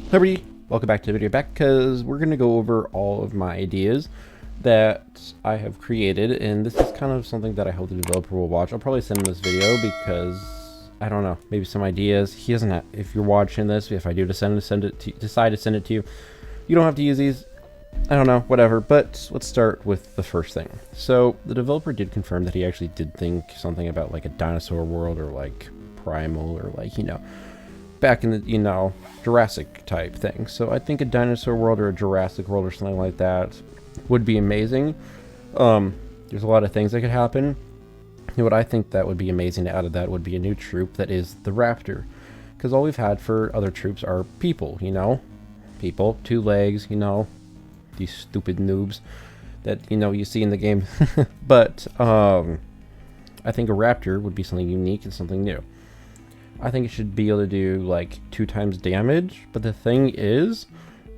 Hey everybody, welcome back to the video because we're going to go over all of my ideas that I have created, and this is kind of something that I hope the developer will watch. I'll probably send him this video because, I don't know, maybe some ideas. He doesn't have, if you're decide to send it to you, you don't have to use these. I don't know, whatever, but let's start with the first thing. So the developer did confirm that he actually did think something about like a dinosaur world or like primal or like, back in the, Jurassic type thing. So I think a dinosaur world or a Jurassic world or something like that would be amazing. There's a lot of things that could happen. And what I think that would be amazing to add to that would be a new troop that is the raptor. Because all we've had for other troops are people, People, 2 legs, these stupid noobs that, you see in the game. But I think a raptor would be something unique and something new. I think it should be able to do like 2 times damage, but the thing is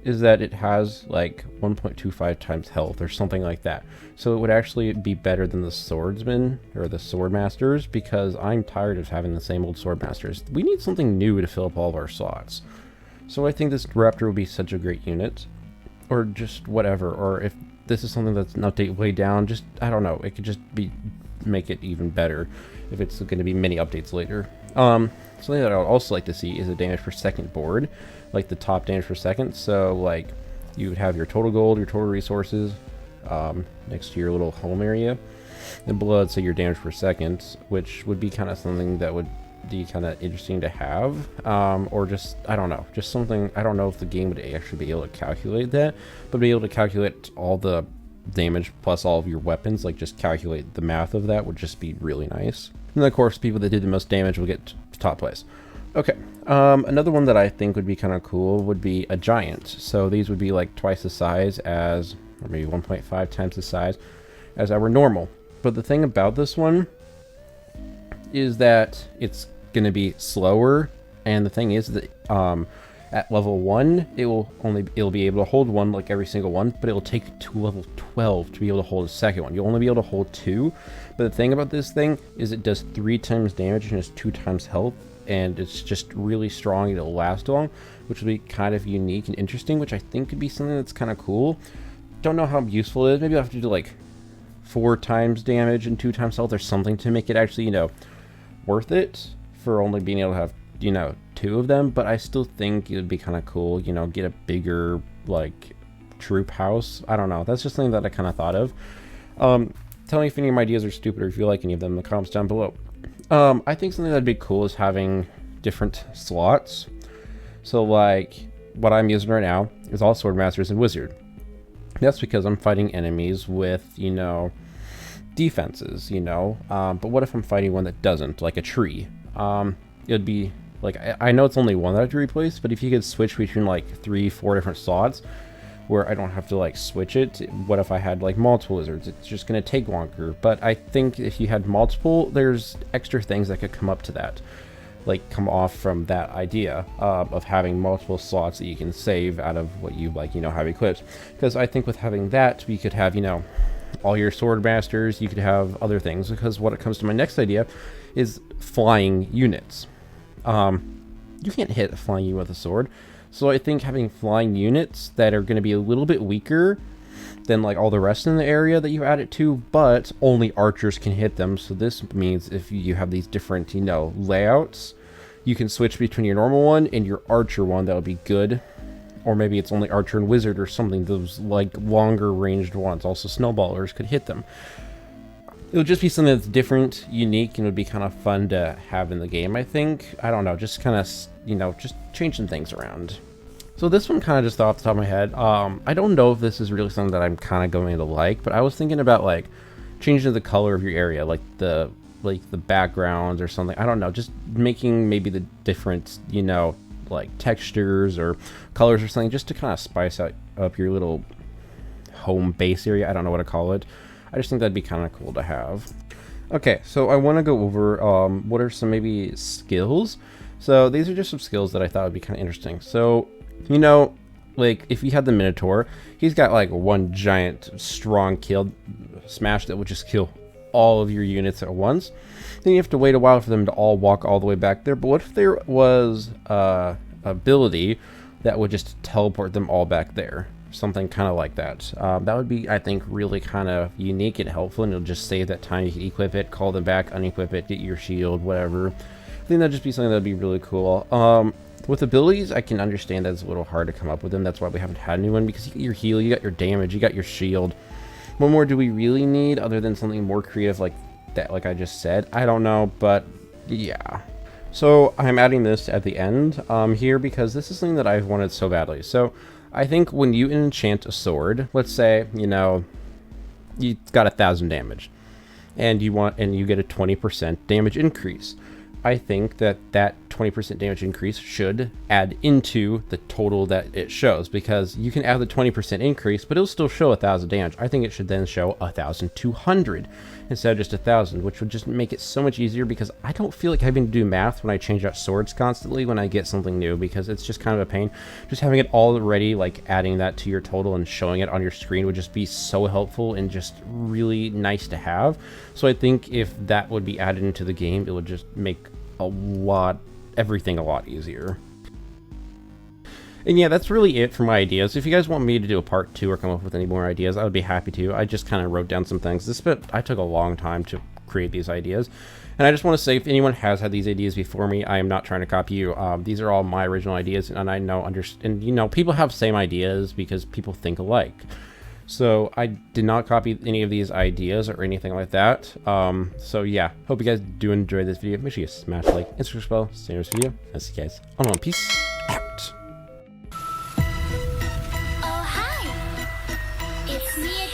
that it has like 1.25 times health or something like that. So it would actually be better than the swordsmen or the swordmasters, because I'm tired of having the same old swordmasters. We need something new to fill up all of our slots. So I think this raptor would be such a great unit, or just whatever. Or if this is something that's an update way down, just, I don't know, it could just be, make it even better if it's going to be many updates later. Something that I would also like to see is a damage per second board, like the top damage per second. So like you would have your total gold, your total resources, next to your little home area, and below it say your damage per second, which would be kind of something that would be kind of interesting to have, or just, I don't know, just something. I don't know if the game would actually be able to calculate that, but be able to calculate all the damage plus all of your weapons, like just calculate the math of that would just be really nice. And of course, people that did the most damage will get top place. Okay, another one that I think would be kind of cool would be a giant. So these would be like twice the size as, or maybe 1.5 times the size as our normal. But the thing about this one is that it's going to be slower, and the thing is that at level 1 it'll be able to hold 1 like every single one, but it'll take to level 12 to be able to hold a second one. You'll only be able to hold 2, but the thing about this thing is it does 3 times damage and has 2 times health, and it's just really strong and it'll last long, which will be kind of unique and interesting, which I think could be something that's kind of cool. Don't know how useful it is. Maybe I'll have to do like 4 times damage and 2 times health or something to make it actually, worth it for only being able to have, 2 of them. But I still think it would be kind of cool, get a bigger like troop house. I don't know, that's just something that I kind of thought of. Tell me if any of my ideas are stupid, or if you like any of them in the comments down below. I think something that'd be cool is having different slots. So like what I'm using right now is all swordmasters and wizard. That's because I'm fighting enemies with, defenses, but what if I'm fighting one that doesn't, like a tree? It'd be like, I know it's only one that I have to replace, but if you could switch between like 3-4 different slots where I don't have to like switch it, what if I had like multiple wizards? It's just going to take longer. But I think if you had multiple, there's extra things that could come up to that, like come off from that idea of having multiple slots that you can save out of what you like, have equipped. Because I think with having that, we could have, all your sword masters, you could have other things. Because what it comes to my next idea is flying units. You can't hit a flying unit with a sword. So I think having flying units that are going to be a little bit weaker than like all the rest in the area that you add it to, but only archers can hit them. So this means if you have these different, layouts, you can switch between your normal one and your archer one. That would be good. Or maybe it's only archer and wizard or something, those like longer ranged ones. Also snowballers could hit them. It would just be something that's different, unique, and would be kind of fun to have in the game, I think. I don't know, just kind of, just changing things around. So this one kind of just off the top of my head. I don't know if this is really something that I'm kind of going to like, but I was thinking about like changing the color of your area, like the backgrounds or something. I don't know, just making maybe the different, like textures or colors or something, just to kind of spice up your little home base area. I don't know what to call it. I just think that'd be kind of cool to have. Okay, so I want to go over what are some maybe skills. So these are just some skills that I thought would be kind of interesting. So, like if you had the Minotaur, he's got like one giant strong kill smash that would just kill all of your units at once. Then you have to wait a while for them to all walk all the way back there. But what if there was ability that would just teleport them all back there. Something kind of like that. That would be, I think, really kind of unique and helpful, and you'll just save that time. You can equip it, call them back, unequip it, get your shield, whatever. I think that'd just be something that'd be really cool. With abilities, I can understand that it's a little hard to come up with them. That's why we haven't had a new one, because you got your heal, you got your damage, you got your shield. What more do we really need other than something more creative like that, like I just said? I don't know, but yeah. So I'm adding this at the end here because this is something that I've wanted so badly. So I think when you enchant a sword, let's say, you know, you got 1,000 damage and you get a 20% damage increase. I think that 20% damage increase should add into the total that it shows, because you can add the 20% increase, but it'll still show 1,000 damage. I think it should then show 1,200 instead of just 1,000, which would just make it so much easier, because I don't feel like having to do math when I change out swords constantly when I get something new, because it's just kind of a pain. Just having it already, like adding that to your total and showing it on your screen would just be so helpful and just really nice to have. So I think if that would be added into the game, it would just make everything a lot easier. And yeah, that's really it for my ideas. If you guys want me to do a part 2 or come up with any more ideas, I would be happy to. I just kind of wrote down some things. I took a long time to create these ideas. And I just want to say, if anyone has had these ideas before me, I am not trying to copy you. These are all my original ideas, and I know, and you know, people have same ideas because people think alike. So I did not copy any of these ideas or anything like that. So yeah, hope you guys do enjoy this video. Make sure you smash the like and subscribe. See you in this video. I'll see you guys on one. Peace out. Oh hi, it's me again.